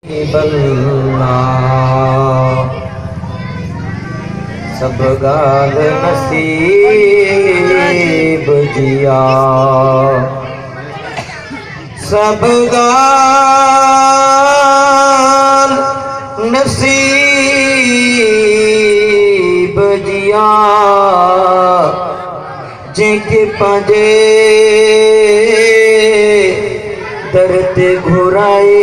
बल्ला सब गाल नसीब जिया सब गाल नसीब जिया जेके पंहिंजे दर ते घुराए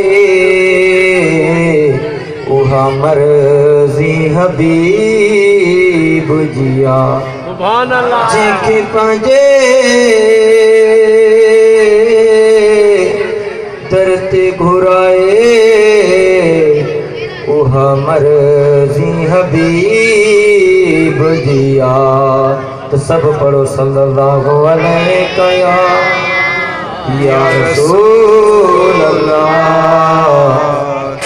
उहा मर्ज़ी हबीब जिया सुभान अल्लाह जेके पंहिंजे दर ते घुराए उहा मर्ज़ी हबीब जिया। तो सब पढ़ो सल्लल्लाहु अलैहि या रसूल अल्लाह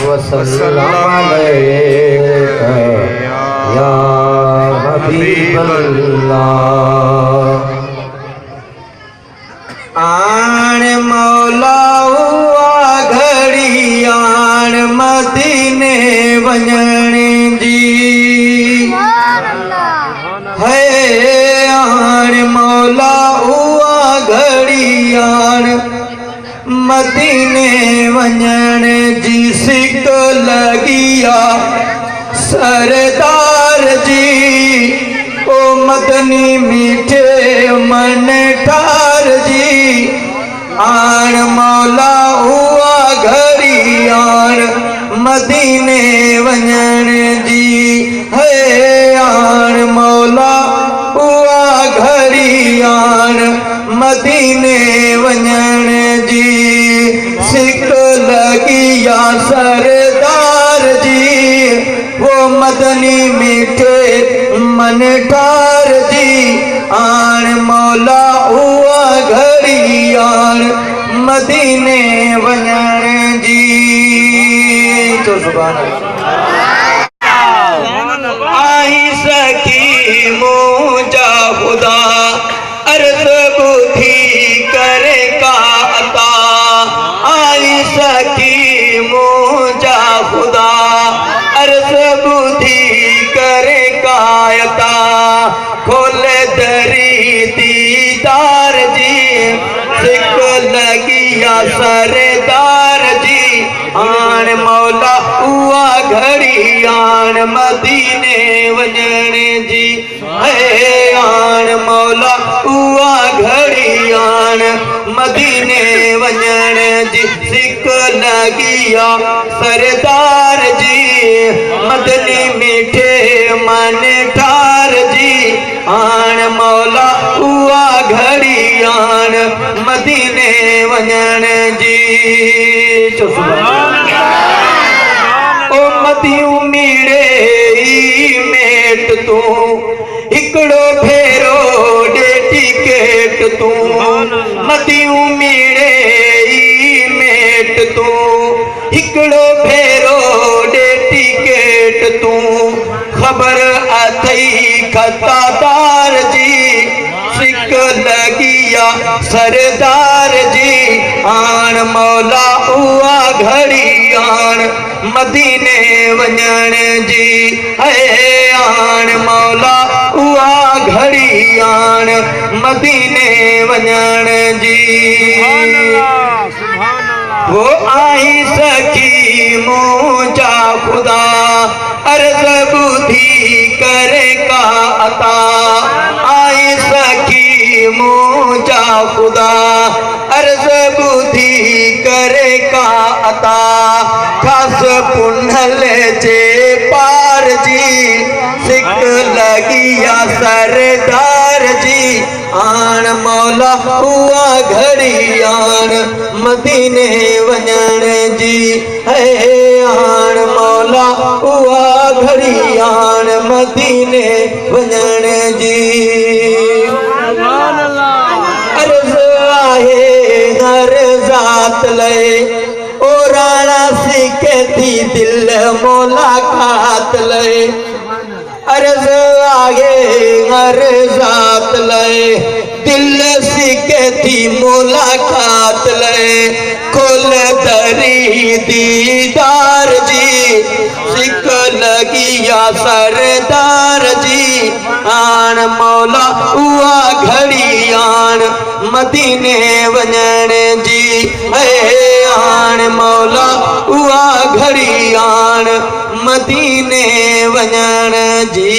वसल्लम अलैका या हबीब अल्लाह। आन मौला हुआ घड़ी आन मदीने वञण जी है आन मौला हुआ घड़ी आन मदीने वञण जी सिक लगिया सरदार जी ओ मदनी मीठे मन ठार जी आन मौला हुआ घड़ी आन मदीने वञण जी है आन मौला हुआ घड़ी आन मदीने वञण जी सिक लगिया सरदार जी वो मदनी मीठे मन ठार जी आन मौला हुआ घड़ी आन मदीने वञण जी। तो सुभान अल्लाह। आई सखी मुंहिंजा खुदा अर्ज़ ॿुधी करे का अता आई सखी मुंहिंजा खुदा अर्ज़ ॿुधी करे का अता खोले दरी दीदार जी सिक लगिया सरदार जी आन मौला उहा घड़ी आन मदीने वञण जी है आन मौला उहा घड़ी आन मदीने वञण जी सिक लगिया सरदार जी मदनी मीठे मन ठार जी आन मौला उहा घड़ी आन मदीने वञण जी। ओ मदियूं मीड़े मेट तूं हिकिड़ो भेरो ॾे टिकेट तूं मदियूं मीड़े मेट तूं हिकिड़ो भेरो ॾे टिकेट तूं ख़बर अथई खतादार जी सिक लगिया सरदार जी आन मौला उहा घड़ी आन मदीने वञण जी है आन मौला उहा घड़ी आन मदीने वञण जी। वो आई सखी मुंहिंजा खुदा अर्ज़ ॿुधी करे का अता आई सखी मुंहिंजा खुदा अर्ज़ ॿुधी करे का अता ख़ास पुनल जे पार जी सिक लगिया सरदार जी आन मौला उहा घड़ी आन मदीने वञण जी है आन मौला उहा घड़ी आन मदीने वञण जी। अर्ज़ आहे हर ज़ात लए ओ राणा सिके थी दिल मुलाकात लए अर्ज आगे अर्जात ले दिल सिके थी मुलाकात ले खोल दरी दीदार जी सिक लगिया सरदार जी आन मौला उआ घड़ी आन मदीने वञण जी है आन मौला उआ घड़ी आन मदीने वञण जी।